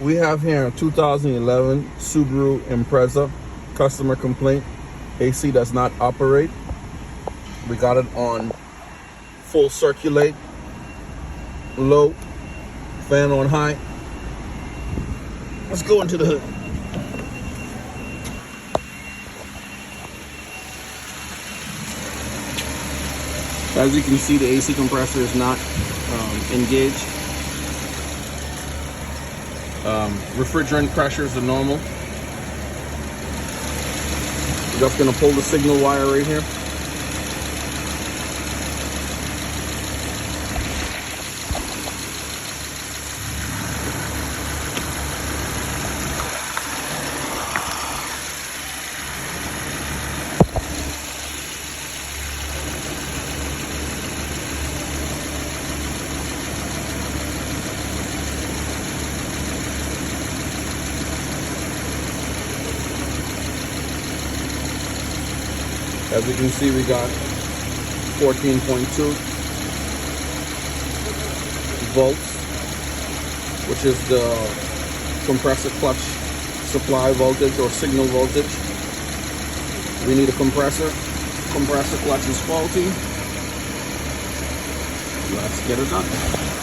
We have here a 2011 Subaru Impreza customer complaint. AC does not operate. We got it on full circulate, low, fan on high. Let's go into the hood. As you can see, the AC compressor is not engaged. Refrigerant pressures are normal. We're just gonna pull the signal wire right here. As you can see, we got 14.2 volts, which is the compressor clutch supply voltage or signal voltage. We need a compressor. Compressor clutch is faulty. Let's get it done.